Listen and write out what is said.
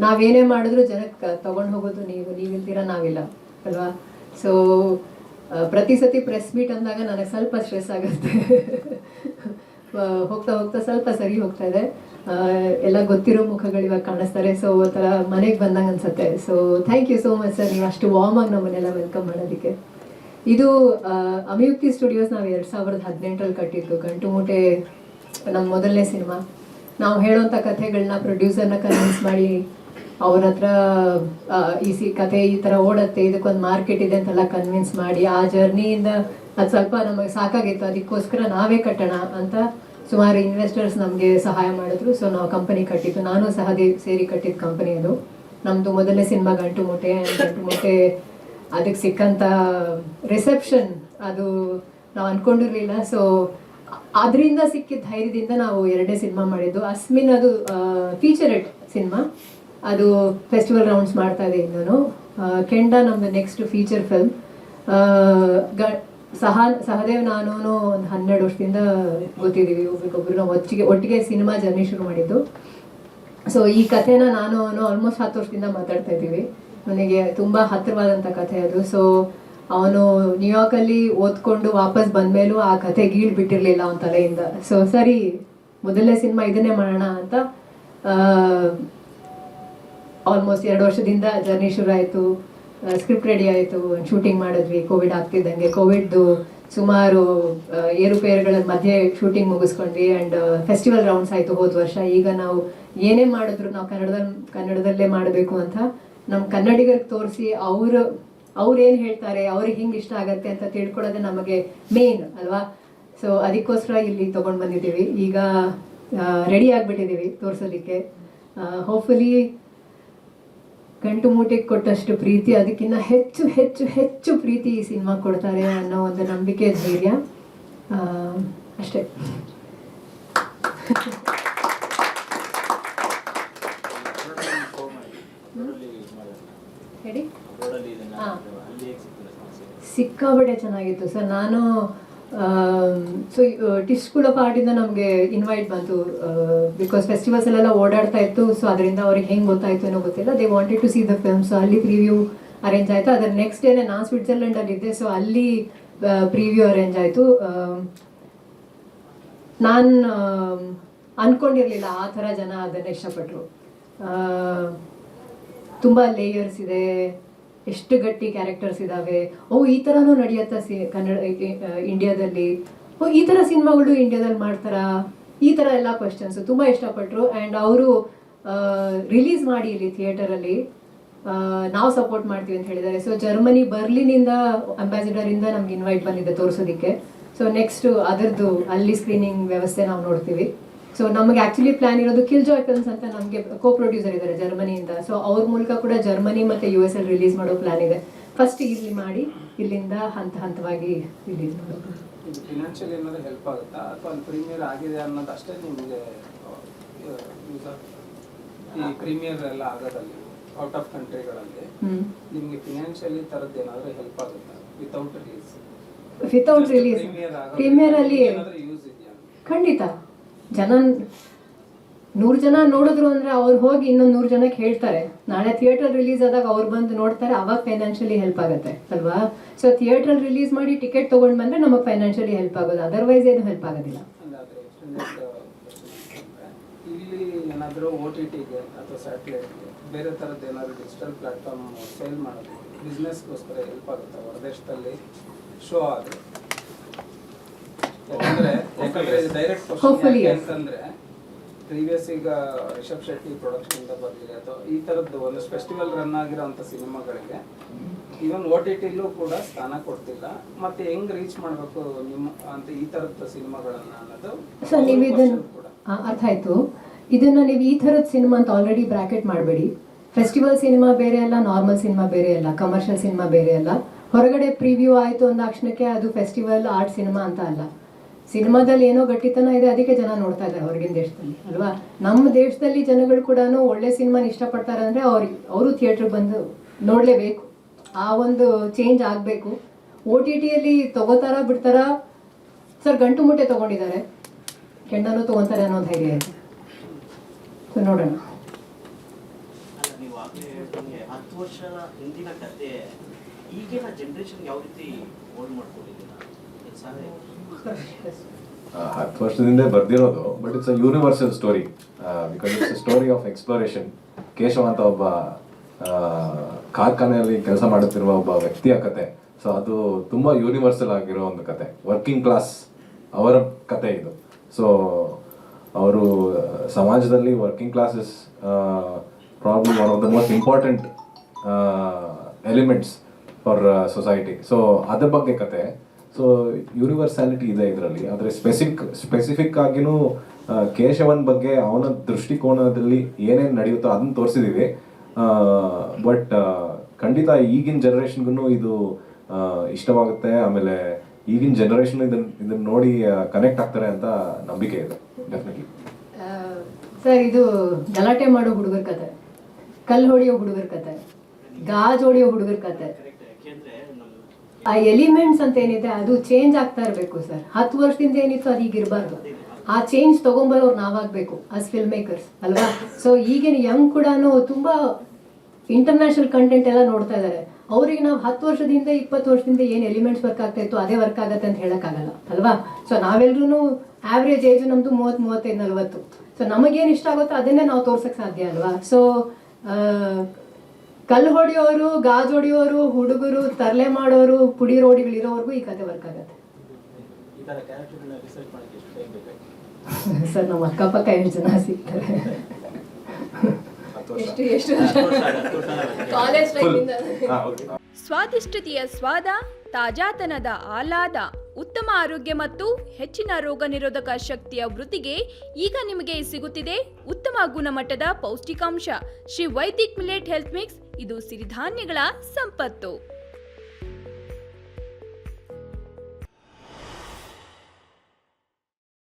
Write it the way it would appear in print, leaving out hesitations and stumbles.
ನಾವೇನೇ ಮಾಡಿದ್ರು ಜನಕ್ಕೆ ತೊಗೊಂಡು ಹೋಗೋದು ನೀವಿಲ್ದಿರ ನಾವಿಲ್ಲ ಅಲ್ವಾ. ಸೊ ಪ್ರತಿ ಸತಿ ಪ್ರೆಸ್ ಮೀಟ್ ಅಂದಾಗ ನನಗೆ ಸ್ವಲ್ಪ ಸ್ಟ್ರೆಸ್ ಆಗುತ್ತೆ. ಹೋಗ್ತಾ ಹೋಗ್ತಾ ಸ್ವಲ್ಪ ಸರಿ ಹೋಗ್ತಾ ಇದೆ. ಎಲ್ಲ ಗೊತ್ತಿರೋ ಮುಖಗಳು ಇವಾಗ ಕಾಣಿಸ್ತಾರೆ. ಸೊ ಒಂಥರ ಮನೆಗೆ ಬಂದಂಗೆ ಅನ್ಸುತ್ತೆ. So thank you so much sir, ನೀವು ಅಷ್ಟು ವಾರ್ಮ್ ಆಗಿ ನಮ್ಮನ್ನೆಲ್ಲ ವೆಲ್ಕಮ್ ಮಾಡೋದಕ್ಕೆ. ಇದು ಅಮಿಯುಕ್ತಿ ಸ್ಟುಡಿಯೋಸ್ ನಾವು 2018ರಲ್ಲಿ ಕಟ್ಟಿದ್ದು. ಗಂಟು ಮೂಟೆ ನಮ್ಮ ಮೊದಲನೇ ಸಿನಿಮಾ. ನಾವು ಹೇಳೋಂಥ ಕಥೆಗಳನ್ನ ಪ್ರೊಡ್ಯೂಸರ್ನ ಕನ್ವಿನ್ಸ್ ಮಾಡಿ ಅವ್ರ ಹತ್ರ ಕಥೆ ಈ ಥರ ಓಡತ್ತೆ, ಇದಕ್ಕೊಂದು ಮಾರ್ಕೆಟ್ ಇದೆ ಅಂತೆಲ್ಲ ಕನ್ವಿನ್ಸ್ ಮಾಡಿ ಆ ಜರ್ನಿಯಿಂದ ಅದು ಸ್ವಲ್ಪ ನಮಗೆ ಸಾಕಾಗಿತ್ತು. ಅದಕ್ಕೋಸ್ಕರ ನಾವೇ ಕಟ್ಟೋಣ ಅಂತ ಸುಮಾರು ಇನ್ವೆಸ್ಟರ್ಸ್ ನಮಗೆ ಸಹಾಯ ಮಾಡಿದ್ರು. ಸೊ ನಾವು ಕಂಪನಿ ಕಟ್ಟಿದ್ದು, ನಾನು ಸಹದೇವ್ ಸೇರಿ ಕಟ್ಟಿದ ಕಂಪನಿ ಅದು. ನಮ್ಮದು ಮೊದಲನೇ ಸಿನಿಮಾ ಗಂಟು ಮೂಟೆ. ಗಂಟು ಮೂಟೆ ಅದಕ್ಕೆ ಸಿಕ್ಕಂಥ ರಿಸೆಪ್ಷನ್ ಅದು ನಾವು ಅಂದ್ಕೊಂಡಿರಲಿಲ್ಲ. ಸೊ ಅದರಿಂದ ಸಿಕ್ಕಿದ ಧೈರ್ಯದಿಂದ ನಾವು 2ನೇ ಸಿನಿಮಾ ಮಾಡಿದ್ದು. ಅಸ್ಮಿನ್ ಅದು ಫೀಚರೆಟ್ ಸಿನಿಮಾ, ಅದು ಫೆಸ್ಟಿವಲ್ ರೌಂಡ್ಸ್ ಮಾಡ್ತಾ ಇದೆ ಇನ್ನೂ. ಕೆಂಡ ನಮ್ಮದು ನೆಕ್ಸ್ಟ್ ಫೀಚರ್ ಫಿಲ್ಮ್. ಸಹದೇವ್ ನಾನು ಒಂದು 12 ವರ್ಷದಿಂದ ಗೊತ್ತಿದ್ದೀವಿ, ಒಬ್ರಿಗೊಬ್ರು ನಾವು ಒಟ್ಟಿಗೆ ಸಿನಿಮಾ ಜರ್ನಿ ಶುರು ಮಾಡಿದ್ದು. ಸೊ ಈ ಕಥೆನ ನಾನು ಆಲ್ಮೋಸ್ಟ್ 10 ವರ್ಷದಿಂದ ಮಾತಾಡ್ತಾ ಇದ್ದೀವಿ. ನನಗೆ ತುಂಬ ಹತ್ತಿರವಾದಂಥ ಕಥೆ ಅದು. ಸೊ ಅವನು ನ್ಯೂಯಾರ್ಕಲ್ಲಿ ಓದ್ಕೊಂಡು ವಾಪಸ್ ಬಂದಮೇಲೂ ಆ ಕಥೆ ಗೀಳು ಬಿಟ್ಟಿರಲಿಲ್ಲ ಅವನ ತಲೆಯಿಂದ. ಸೊ ಸರಿ, ಮೊದಲನೇ ಸಿನಿಮಾ ಇದನ್ನೇ ಮಾಡೋಣ ಅಂತ ಆಲ್ಮೋಸ್ಟ್ 2 ವರ್ಷದಿಂದ ಜರ್ನಿ ಶುರು ಆಯಿತು. ಸ್ಕ್ರಿಪ್ಟ್ ರೆಡಿ ಆಯಿತು, ಶೂಟಿಂಗ್ ಮಾಡಿದ್ವಿ. ಕೋವಿಡ್ ಆಗ್ತಿದ್ದಂಗೆ, ಕೋವಿಡ್ದು ಸುಮಾರು ಏರುಪೇರುಗಳ ಮಧ್ಯೆ ಶೂಟಿಂಗ್ ಮುಗಿಸ್ಕೊಂಡ್ವಿ. ಆ್ಯಂಡ್ ಫೆಸ್ಟಿವಲ್ ರೌಂಡ್ಸ್ ಆಯಿತು ಹೋದ ವರ್ಷ. ಈಗ ನಾವು ಏನೇ ಮಾಡಿದ್ರು ನಾವು ಕನ್ನಡದಲ್ಲೇ ಮಾಡಬೇಕು ಅಂತ ನಮ್ಮ ಕನ್ನಡಿಗರಿಗೆ ತೋರಿಸಿ ಅವ್ರು ಏನು ಹೇಳ್ತಾರೆ, ಅವ್ರಿಗೆ ಹಿಂಗೆ ಇಷ್ಟ ಆಗತ್ತೆ ಅಂತ ತಿಳ್ಕೊಳ್ಳೋದೇ ನಮಗೆ ಮೇನ್ ಅಲ್ವಾ. ಸೊ ಅದಕ್ಕೋಸ್ಕರ ಇಲ್ಲಿ ತೊಗೊಂಡು ಬಂದಿದ್ದೀವಿ. ಈಗ ರೆಡಿ ಆಗಿಬಿಟ್ಟಿದ್ದೀವಿ ತೋರಿಸೋದಕ್ಕೆ. ಹೋಪ್ಫುಲಿ ಗಂಟು ಮೂಟೆಗೆ ಕೊಟ್ಟಷ್ಟು ಪ್ರೀತಿ ಅದಕ್ಕಿಂತ ಹೆಚ್ಚು ಹೆಚ್ಚು ಹೆಚ್ಚು ಪ್ರೀತಿ ಈ ಸಿನಿಮಾ ಕೊಡ್ತಾರೆ ಅನ್ನೋ ಒಂದು ನಂಬಿಕೆ, ಧೈರ್ಯ ಅಷ್ಟೇ. ಹೇಳಿ. ಸಿಕ್ಕಾಬಟ್ಟೆ ಚೆನ್ನಾಗಿತ್ತು ಸರ್. ನಾನು ಸೊ ಟಿಸ್ಟ್ ಸ್ಕೂಲ್ ಆಫ್ ಆರ್ಟಿಂದ ನಮಗೆ ಇನ್ವೈಟ್ ಬಂತು. ಬಿಕಾಸ್ ಫೆಸ್ಟಿವಲ್ಸ್ ಅಲ್ಲೆಲ್ಲ ಓಡಾಡ್ತಾ ಇತ್ತು. ಸೊ ಅದರಿಂದ ಅವ್ರಿಗೆ ಹೆಂಗೆ ಗೊತ್ತಾಯಿತು ಏನೋ ಗೊತ್ತಿಲ್ಲ. They wanted to see the film. So ಅಲ್ಲಿ ಪ್ರಿವ್ಯೂ ಅರೇಂಜ್ ಆಯಿತು. ಅದರ ನೆಕ್ಸ್ಟ್ ಡೇನೆ ನಾನು ಸ್ವಿಟ್ಜರ್ಲೆಂಡಲ್ಲಿದ್ದೆ. ಸೊ ಅಲ್ಲಿ ಪ್ರಿವ್ಯೂ ಅರೇಂಜ್ ಆಯಿತು. ನಾನು ಅಂದ್ಕೊಂಡಿರಲಿಲ್ಲ ಆ ಥರ ಜನ ಅದನ್ನು ಇಷ್ಟಪಟ್ಟರು. ತುಂಬ ಲೇಯರ್ಸ್ ಇದೆ, ಎಷ್ಟು ಗಟ್ಟಿ ಕ್ಯಾರೆಕ್ಟರ್ಸ್ ಇದ್ದಾವೆ. ಈ ಥರನೂ ನಡೆಯುತ್ತಾ ಇಂಡಿಯಾದಲ್ಲಿ, ಈ ಥರ ಸಿನಿಮಾಗಳು ಇಂಡಿಯಾದಲ್ಲಿ ಮಾಡ್ತಾರಾ, ಈ ಥರ ಎಲ್ಲ ಕ್ವೆಶನ್ಸು ತುಂಬ ಇಷ್ಟಪಟ್ಟರು. ಆ್ಯಂಡ್ ಅವರು ರಿಲೀಸ್ ಮಾಡಿ ಇಲ್ಲಿ ಥಿಯೇಟರಲ್ಲಿ ನಾವು ಸಪೋರ್ಟ್ ಮಾಡ್ತೀವಿ ಅಂತ ಹೇಳಿದ್ದಾರೆ. ಸೊ ಜರ್ಮನಿ ಬರ್ಲಿನಿಂದ ಅಂಬಾಸಿಡರಿಂದ ನಮ್ಗೆ ಇನ್ವೈಟ್ ಬಂದಿದೆ ತೋರಿಸೋದಕ್ಕೆ. ಸೊ ನೆಕ್ಸ್ಟು ಅದರದ್ದು ಅಲ್ಲಿ ಸ್ಕ್ರೀನಿಂಗ್ ವ್ಯವಸ್ಥೆ ನಾವು ನೋಡ್ತೀವಿ. ಸೊ ನಮಗೆ ಆ್ಯಕ್ಚುಲಿ ಪ್ಲ್ಯಾನ್ ಇರೋದು ಕಿಲ್ ಜಾಯ್ ಫಿಲ್ಮ್ಸ್ ಅಂತ ನಮಗೆ ಕೋ-ಪ್ರೊಡ್ಯೂಸರ್ ಇದ್ದಾರೆ ಜರ್ಮನಿಯಿಂದ. ಸೊ ಅವ್ರ ಮೂಲಕ ಕೂಡ ಜರ್ಮನಿ ಮತ್ತು US ಅಲ್ಲಿ ರಿಲೀಸ್ ಮಾಡೋ ಪ್ಲ್ಯಾನ್ ಇದೆ. ಫಸ್ಟ್ ಇಲ್ಲಿ ಮಾಡಿ ಇಲ್ಲಿಂದ ಹಂತವಾಗಿ ರಿಲೀಸ್ ಮಾಡೋದು. ಇದು ಫಿನಾನ್ಷಿಯಲಿ ಏನಾದರೂ ಹೆಲ್ಪ್ ಆಗುತ್ತಾ ಅಥವಾ ಅಲ್ಲಿ ಪ್ರೀಮಿಯರ್ ಆಗಿದೆ ಅನ್ನೋದು ಅಷ್ಟೇ ನಿಮಗೆ? ಈ ಪ್ರೀಮಿಯರ್ ಎಲ್ಲ ಆಗೋದಲ್ಲಿ ಔಟ್ ಆಫ್ ಕಂಟ್ರಿಗಳಲ್ಲಿ ನಿಮಗೆ ಫಿನಾನ್ಷಿಯಲಿ ಥರದ್ದು ಏನಾದರೂ ಹೆಲ್ಪ್ ಆಗುತ್ತಾ ವಿತೌಟ್ ರಿಲೀಸ್? ವಿತೌಟ್ ರಿಲೀಸ್ ಪ್ರೀಮಿಯರಲ್ಲಿ ಯೂಸ್ ಇದೆಯಾ? ಖಂಡಿತ. 100 ಜನ ನೋಡಿದ್ರು ಅಂದರೆ ಅವ್ರು ಹೋಗಿ ಇನ್ನೊಂದು 100 ಜನಕ್ಕೆ ಹೇಳ್ತಾರೆ. ನಾಳೆ ಥಿಯೇಟರ್ ರಿಲೀಸ್ ಆದಾಗ ಅವ್ರು ಬಂದು ನೋಡ್ತಾರೆ, ಅವಾಗ ಫೈನಾನ್ಷಿಯಲಿ ಹೆಲ್ಪ್ ಆಗುತ್ತೆ ಅಲ್ವಾ. ಸೊ ಥಿಯೇಟ್ರಲ್ಲಿ ರಿಲೀಸ್ ಮಾಡಿ ಟಿಕೆಟ್ ತೊಗೊಂಡು ಬಂದರೆ ನಮಗೆ ಫೈನಾನ್ಷಿಯಲಿ ಹೆಲ್ಪ್ ಆಗೋದು, ಅದರ್ವೈಸ್ ಏನು ಹೆಲ್ಪ್ ಆಗೋದಿಲ್ಲ. ಇಲ್ಲಿ ಏನಾದರೂ OTTಗೆ ಅಥವಾ ಸ್ಯಾಟಲೈಟ್ಗೆ ಬೇರೆ ಥರದ್ದು ಏನಾದರೂ ಡಿಜಿಟಲ್ ಪ್ಲಾಟ್ಫಾರ್ಮ್ ಸೇಲ್ ಮಾಡೋದು ಬಿಸ್ನೆಸ್ಗೋಸ್ಕರ ಹೆಲ್ಪ್ ಆಗುತ್ತೆ ಹೊರದೇಶದಲ್ಲಿ ಶೋ ಆದರೆ? ಯಾಕಂದರೆ ಡೈರೆಕ್ಟ್ ಅಂತಂದರೆ ಪ್ರೀವಿಯಸ್ ಈಗ ರಿಷಬ್ ಶೆಟ್ಟಿ ಪ್ರೊಡಕ್ಷನಿಂದ ಬರಲಿ ಅಥವಾ ಈ ಥರದ್ದು ಒಂದು ಫೆಸ್ಟಿವಲ್ ರನ್ ಆಗಿರೋಂಥ ಸಿನಿಮಾಗಳಿಗೆ ಇವನ್ OTTಲೂ ಕೂಡ ಸ್ಥಾನ ಕೊಡ್ತಿಲ್ಲ. ಮತ್ತೆ ಹೆಂಗ್ ರೀಚ್ ಮಾಡಬೇಕು ನಿಮ್ಮ ಅಂತ ಈ ಥರದ ಸಿನಿಮಾಗಳನ್ನು ಅನ್ನೋದು. ಸರ್ ನೀವು ಇದನ್ನು ಅರ್ಥ ಆಯಿತು. ಇದನ್ನು ನೀವು ಈ ಥರದ ಸಿನಿಮಾ ಅಂತ ಆಲ್ರೆಡಿ ಬ್ರ್ಯಾಕೆಟ್ ಮಾಡಬೇಡಿ. ಫೆಸ್ಟಿವಲ್ ಸಿನಿಮಾ ಬೇರೆ ಅಲ್ಲ, ನಾರ್ಮಲ್ ಸಿನಿಮಾ ಬೇರೆ ಅಲ್ಲ, ಕಮರ್ಷಿಯಲ್ ಸಿನಿಮಾ ಬೇರೆ ಅಲ್ಲ. ಹೊರಗಡೆ ಪ್ರಿವ್ಯೂ ಆಯಿತು ಅಂದಾಕ್ಷಣಕ್ಕೆ ಅದು ಫೆಸ್ಟಿವಲ್ ಆರ್ಟ್ ಸಿನಿಮಾ ಅಂತ ಅಲ್ಲ. ಸಿನಿಮಾದಲ್ಲಿ ಏನೋ ಗಟ್ಟಿತನ ಇದೆ, ಅದಕ್ಕೆ ಜನ ನೋಡ್ತಾ ಇದ್ದಾರೆ ಹೊರಗಿನ ದೇಶದಲ್ಲಿ ಅಲ್ವಾ. ನಮ್ಮ ದೇಶದಲ್ಲಿ ಜನಗಳು ಕೂಡ ಒಳ್ಳೆ ಸಿನಿಮಾನ ಇಷ್ಟಪಡ್ತಾರೆ ಅಂದರೆ ಅವರು ಥಿಯೇಟ್ರಿಗೆ ಬಂದು ನೋಡಲೇಬೇಕು. ಆ ಒಂದು ಚೇಂಜ್ ಆಗಬೇಕು. OTTಯಲ್ಲಿ ತಗೋತಾರಾ ಬಿಡ್ತಾರಾ? ಸರ್ ಗಂಟು ಮೂಟೆ ತೊಗೊಂಡಿದ್ದಾರೆ, ಕೆಂಡನೂ ತೊಗೊತಾರೆ ಅನ್ನೋ ಧೈರ್ಯ ಇದೆ. ಸೊ ನೋಡೋಣ. ನೀವು ಆಗಲೇ ಹೇಳ್ದಂಗೆ 10 ವರ್ಷದ ಹಿಂದಿನ ಕತೆ ಈಗಿನ ಜನರೇಷನ್ ಯಾವ ರೀತಿ ಹೋಲ್ಡ್ ಮಾಡ್ಕೊಂಡಿದ್ದೀರಾ ಸಾಧ್ಯ? 10 ವರ್ಷದಿಂದ ಬರ್ದಿರೋದು, but it's a universal story because it's a story of exploration. Keshava ಅಂತ ಒಬ್ಬ ಕಾರ್ಖಾನೆಯಲ್ಲಿ ಕೆಲಸ ಮಾಡುತ್ತಿರುವ ಒಬ್ಬ ವ್ಯಕ್ತಿಯ ಕತೆ. ಸೊ ಅದು ತುಂಬ ಯೂನಿವರ್ಸಲ್ ಆಗಿರೋ ಒಂದು ಕತೆ, ವರ್ಕಿಂಗ್ ಕ್ಲಾಸ್ ಅವರ ಕತೆ ಇದು. ಸೊ ಅವರು ಸಮಾಜದಲ್ಲಿ working class is problem one of the most important elements for society. So ಅದ್ರ ಬಗ್ಗೆ ಕತೆ. ಸೊ ಯೂನಿವರ್ಸಾಲಿಟಿ ಇದೆ ಇದರಲ್ಲಿ. ಆದರೆ ಸ್ಪೆಸಿಫಿಕ್ ಆಗಿನೂ ಕೇಶವನ್ ಬಗ್ಗೆ ಅವನ ದೃಷ್ಟಿಕೋನದಲ್ಲಿ ಏನೇನು ನಡೆಯುತ್ತೋ ಅದನ್ನು ತೋರಿಸಿದ್ದೀವಿ. ಬಟ್ ಖಂಡಿತ ಈಗಿನ ಜನ್ರೇಷನ್ಗೂ ಇದು ಇಷ್ಟವಾಗುತ್ತೆ. ಆಮೇಲೆ ಈಗಿನ ಜನ್ರೇಷನ್ ಇದನ್ನ ನೋಡಿ ಕನೆಕ್ಟ್ ಆಗ್ತಾರೆ ಅಂತ ನಂಬಿಕೆ ಇದೆ ಡೆಫಿನೆಟ್ಲಿ. ಸರ್, ಇದು ಗಲಾಟೆ ಮಾಡೋ ಹುಡುಗರ ಕತೆ, ಕಲ್ಲು ಹೊಡೆಯೋ ಹುಡುಗರ ಕತೆ, ಗಾಜ್ ಹೊಡೆಯೋ ಹುಡುಗರ ಕತೆ. ಆ ಎಲಿಮೆಂಟ್ಸ್ ಅಂತ ಏನಿದೆ ಅದು ಚೇಂಜ್ ಆಗ್ತಾ ಇರಬೇಕು ಸರ್. 10 ವರ್ಷದಿಂದ ಏನಿತ್ತು ಅದು ಈಗ ಇರಬಾರ್ದು. ಆ ಚೇಂಜ್ ತಗೊಂಬರೋರು ನಾವಾಗಬೇಕು ಆಸ್ ಫಿಲ್ಮ್ ಮೇಕರ್ಸ್ ಅಲ್ವಾ. ಸೊ ಈಗಿನ ಯಂಗ್ ಕೂಡ ತುಂಬಾ ಇಂಟರ್ನ್ಯಾಷನಲ್ ಕಂಟೆಂಟ್ ಎಲ್ಲ ನೋಡ್ತಾ ಇದ್ದಾರೆ. ಅವ್ರಿಗೆ ನಾವು 10 ವರ್ಷದಿಂದ 20 ವರ್ಷದಿಂದ ಏನು ಎಲಿಮೆಂಟ್ಸ್ ವರ್ಕ್ ಆಗ್ತಾ ಇತ್ತು ಅದೇ ವರ್ಕ್ ಆಗತ್ತೆ ಅಂತ ಹೇಳೋಕ್ಕಾಗಲ್ಲ ಅಲ್ವಾ. ಸೊ ನಾವೆಲ್ಲರೂ ಆವ್ರೇಜ್ ಏಜ್ ನಮ್ಮದು 30, 35, 40. ಸೊ ನಮಗೇನು ಇಷ್ಟ ಆಗುತ್ತೋ ಅದನ್ನೇ ನಾವು ತೋರ್ಸಕ್ಕೆ ಸಾಧ್ಯ ಅಲ್ವಾ. ಸೊ ಕಲ್ಲು ಹೊಡೆಯೋರು, ಗಾಜು ಹೊಡೆಯೋರು, ಹುಡುಗರು, ತರಲೆ ಮಾಡೋರು, ಪುಡಿ ರೋಡಿಗಳಿರೋವರೆಗೂ ಈ ಕತೆ ವರ್ಕ್ ಆಗತ್ತೆ ಸರ್. ನಮ್ಮ ಅಕ್ಕಪಕ್ಕ 8 ಜನ ಸಿಗ್ತಾರೆ. ಎಷ್ಟು ಕಾಲೇಜ್ ಟೈಮಿಂದ. ಸ್ವಾದಿಷ್ಟತೆಯ ಸ್ವಾದ, ತಾಜಾತನದ ಆಹ್ಲಾದ, ಉತ್ತಮ ಆರೋಗ್ಯ ಮತ್ತು ಹೆಚ್ಚಿನ ರೋಗ ನಿರೋಧಕ ಶಕ್ತಿಯ ವೃದ್ಧಿಗೆ ಈಗ ನಿಮಗೆ ಸಿಗುತ್ತಿದೆ ಉತ್ತಮ ಗುಣಮಟ್ಟದ ಪೌಷ್ಟಿಕಾಂಶ. Shri Vaidik millet health mix, ಇದು ಸಿರಿಧಾನ್ಯಗಳ ಸಂಪತ್ತು.